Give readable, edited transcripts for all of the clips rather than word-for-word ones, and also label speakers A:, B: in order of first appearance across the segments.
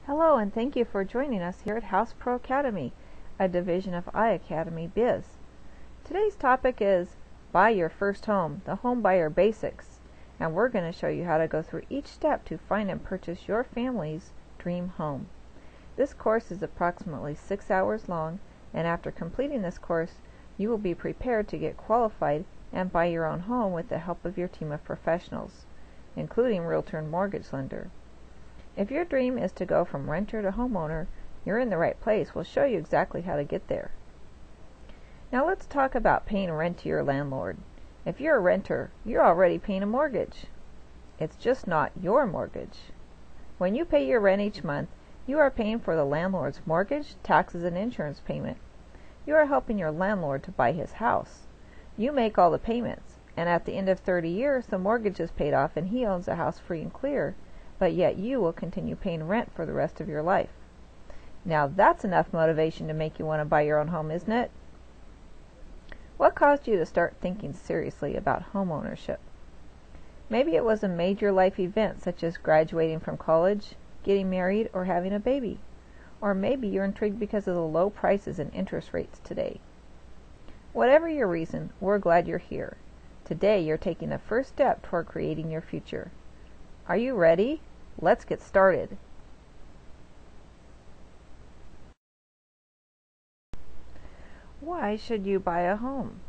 A: Hello, and thank you for joining us here at House Pro Academy, a division of iAcademy Biz. Today's topic is Buy Your First Home, the Home Buyer Basics, and we're going to show you how to go through each step to find and purchase your family's dream home. This course is approximately 6 hours long, and after completing this course, you will be prepared to get qualified and buy your own home with the help of your team of professionals, including realtor and mortgage lender. If your dream is to go from renter to homeowner, you're in the right place. We'll show you exactly how to get there. Now let's talk about paying rent to your landlord. If you're a renter, you're already paying a mortgage. It's just not your mortgage. When you pay your rent each month, you are paying for the landlord's mortgage, taxes, and insurance payment. You are helping your landlord to buy his house. You make all the payments, and at the end of 30 years, the mortgage is paid off and he owns the house free and clear. But yet you will continue paying rent for the rest of your life. Now that's enough motivation to make you want to buy your own home, isn't it? What caused you to start thinking seriously about home ownership? Maybe it was a major life event such as graduating from college, getting married, or having a baby. Or maybe you're intrigued because of the low prices and interest rates today. Whatever your reason, we're glad you're here. Today you're taking the first step toward creating your future. Are you ready? Let's get started. Why should you buy a home?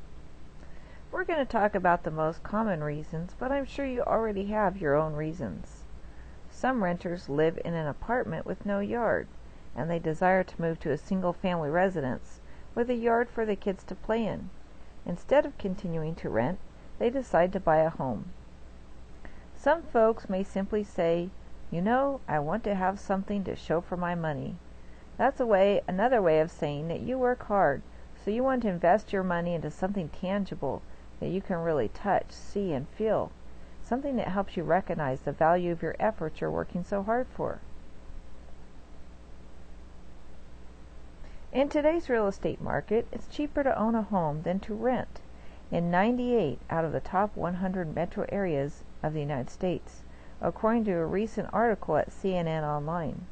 A: We're going to talk about the most common reasons, but I'm sure you already have your own reasons. Some renters live in an apartment with no yard, and they desire to move to a single-family residence with a yard for the kids to play in. Instead of continuing to rent, they decide to buy a home. Some folks may simply say, you know, I want to have something to show for my money. That's another way of saying that you work hard, so you want to invest your money into something tangible that you can really touch, see, and feel. Something that helps you recognize the value of your efforts you're working so hard for. In today's real estate market, it's cheaper to own a home than to rent. In 98 out of the top 100 metro areas of the United States, according to a recent article at CNN Online.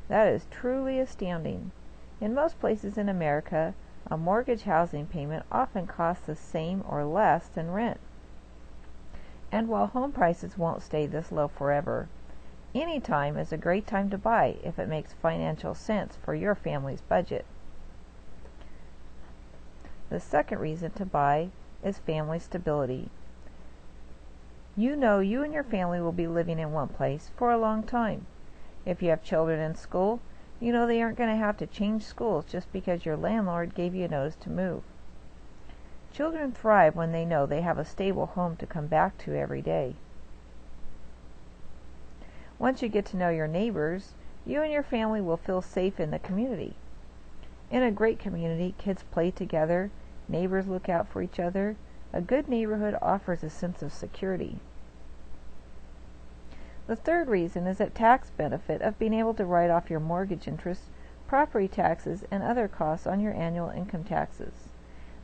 A: That is truly astounding. In most places in America, a mortgage housing payment often costs the same or less than rent. And while home prices won't stay this low forever, any time is a great time to buy if it makes financial sense for your family's budget. The second reason to buy is family stability. You know you and your family will be living in one place for a long time. If you have children in school, you know they aren't going to have to change schools just because your landlord gave you a notice to move. Children thrive when they know they have a stable home to come back to every day. Once you get to know your neighbors, you and your family will feel safe in the community. In a great community, kids play together, neighbors look out for each other. A good neighborhood offers a sense of security. The third reason is that tax benefit of being able to write off your mortgage interest, property taxes, and other costs on your annual income taxes.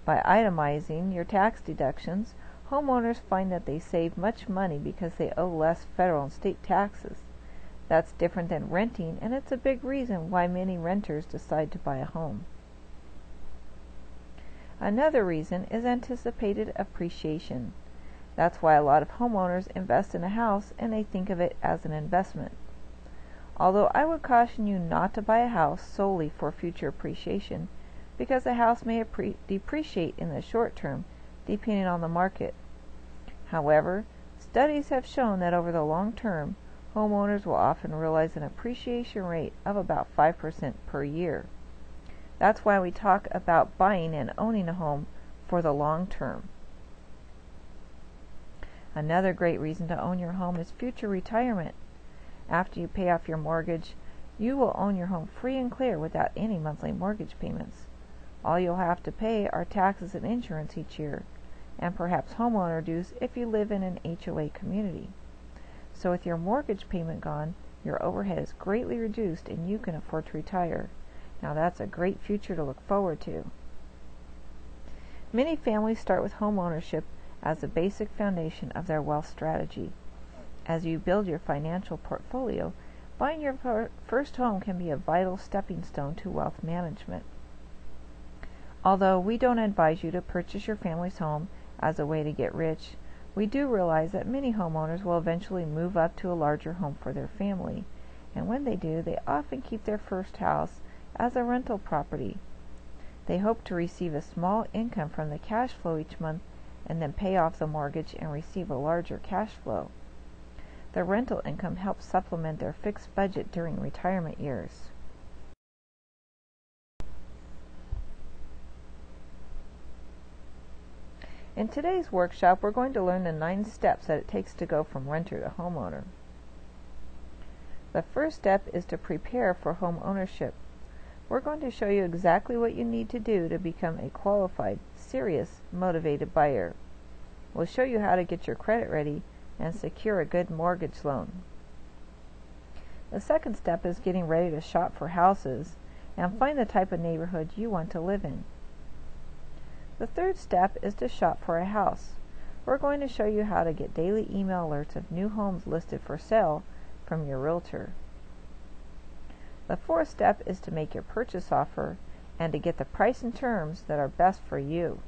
A: By itemizing your tax deductions, homeowners find that they save much money because they owe less federal and state taxes. That's different than renting, and it's a big reason why many renters decide to buy a home. Another reason is anticipated appreciation. That's why a lot of homeowners invest in a house and they think of it as an investment. Although I would caution you not to buy a house solely for future appreciation, because a house may depreciate in the short term depending on the market. However, studies have shown that over the long term, homeowners will often realize an appreciation rate of about 5% per year. That's why we talk about buying and owning a home for the long term. Another great reason to own your home is future retirement. After you pay off your mortgage, you will own your home free and clear without any monthly mortgage payments. All you'll have to pay are taxes and insurance each year, and perhaps homeowner dues if you live in an HOA community. So with your mortgage payment gone, your overhead is greatly reduced and you can afford to retire. Now that's a great future to look forward to. Many families start with home ownership as a basic foundation of their wealth strategy. As you build your financial portfolio, Buying your first home can be a vital stepping stone to wealth management. Although we don't advise you to purchase your family's home as a way to get rich, we do realize that many homeowners will eventually move up to a larger home for their family, and when they do, they often keep their first house as a rental property. They hope to receive a small income from the cash flow each month and then pay off the mortgage and receive a larger cash flow. The rental income helps supplement their fixed budget during retirement years. In today's workshop, we're going to learn the 9 steps that it takes to go from renter to homeowner. The first step is to prepare for home ownership. We're going to show you exactly what you need to do to become a qualified, serious, motivated buyer. We'll show you how to get your credit ready and secure a good mortgage loan. The second step is getting ready to shop for houses and find the type of neighborhood you want to live in. The third step is to shop for a house. We're going to show you how to get daily email alerts of new homes listed for sale from your realtor. The fourth step is to make your purchase offer and to get the price and terms that are best for you.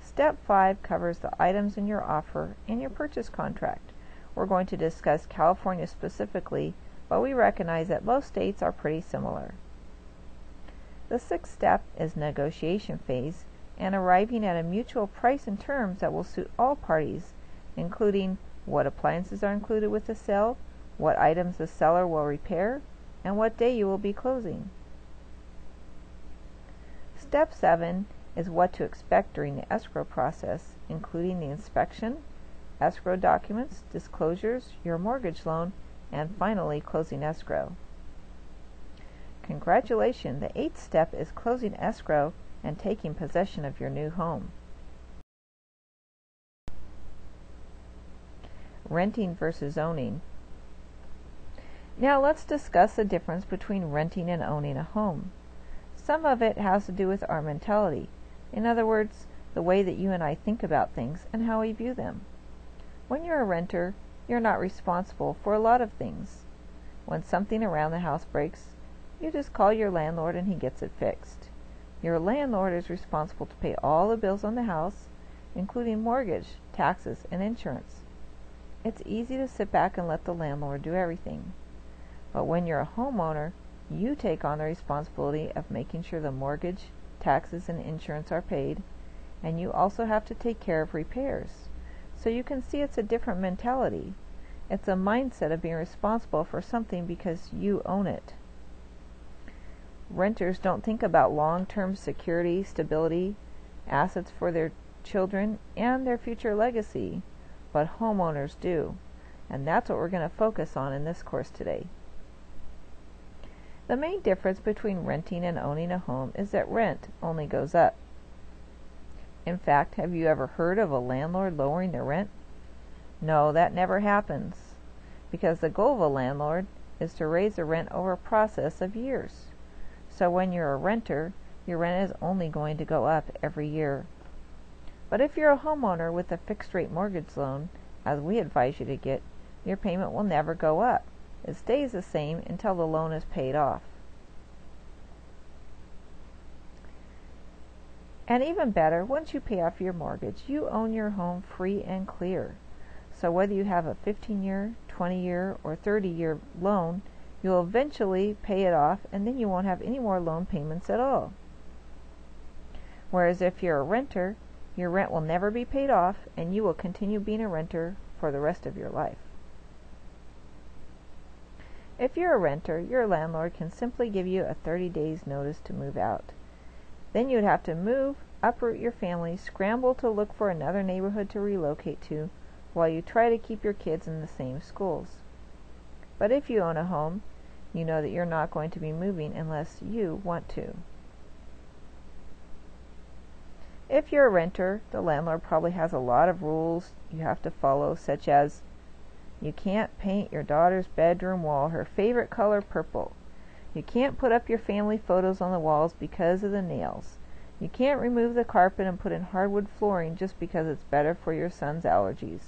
A: Step 5 covers the items in your offer and your purchase contract. We're going to discuss California specifically, but we recognize that most states are pretty similar. The sixth step is negotiation phase and arriving at a mutual price and terms that will suit all parties, including what appliances are included with the sale, what items the seller will repair, and what day you will be closing. Step 7 is what to expect during the escrow process, including the inspection, escrow documents, disclosures, your mortgage loan, and finally closing escrow. Congratulations, the 8th step is closing escrow and taking possession of your new home. Renting versus owning. Now let's discuss the difference between renting and owning a home. Some of it has to do with our mentality. In other words, the way that you and I think about things and how we view them. When you're a renter, you're not responsible for a lot of things. When something around the house breaks, you just call your landlord and he gets it fixed. Your landlord is responsible to pay all the bills on the house, including mortgage, taxes, and insurance. It's easy to sit back and let the landlord do everything. But when you're a homeowner, you take on the responsibility of making sure the mortgage, taxes, and insurance are paid, and you also have to take care of repairs. So you can see it's a different mentality. It's a mindset of being responsible for something because you own it. Renters don't think about long-term security, stability, assets for their children, and their future legacy, but homeowners do, and that's what we're going to focus on in this course today. The main difference between renting and owning a home is that rent only goes up. In fact, have you ever heard of a landlord lowering their rent? No, that never happens, because the goal of a landlord is to raise the rent over a process of years. So when you're a renter, your rent is only going to go up every year. But if you're a homeowner with a fixed rate mortgage loan, as we advise you to get, your payment will never go up. It stays the same until the loan is paid off. And even better, once you pay off your mortgage, you own your home free and clear. So whether you have a 15-year, 20-year, or 30-year loan, you'll eventually pay it off, and then you won't have any more loan payments at all. Whereas if you're a renter, your rent will never be paid off, and you will continue being a renter for the rest of your life. If you're a renter, your landlord can simply give you a 30 days notice to move out. Then you'd have to move, uproot your family, scramble to look for another neighborhood to relocate to, while you try to keep your kids in the same schools. But if you own a home, you know that you're not going to be moving unless you want to. If you're a renter, the landlord probably has a lot of rules you have to follow, such as you can't paint your daughter's bedroom wall her favorite color purple. You can't put up your family photos on the walls because of the nails. You can't remove the carpet and put in hardwood flooring just because it's better for your son's allergies.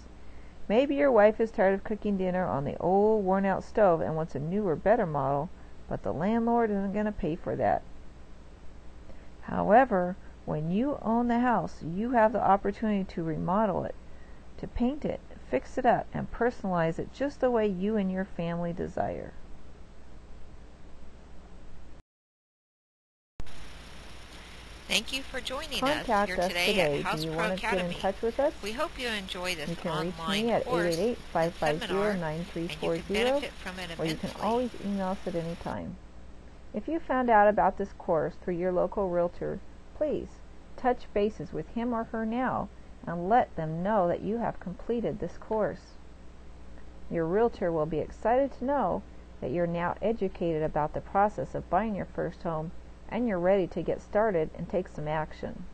A: Maybe your wife is tired of cooking dinner on the old worn-out stove and wants a newer, better model, but the landlord isn't going to pay for that. However, when you own the house, you have the opportunity to remodel it, to paint it, fix it up, and personalize it just the way you and your family desire.
B: Thank you for joining
A: Contact
B: us here
A: us
B: today at House
A: Do you
B: Pro
A: want to get in
B: Academy.
A: touch with us?
B: We hope you enjoy this
A: You can reach
B: online
A: me at
B: course and seminar,
A: 888-550-9340,
B: and you can benefit from it
A: or you can
B: immensely.
A: always email us at any time. If you found out about this course through your local realtor, please touch bases with him or her now and let them know that you have completed this course. Your realtor will be excited to know that you're now educated about the process of buying your first home and you're ready to get started and take some action.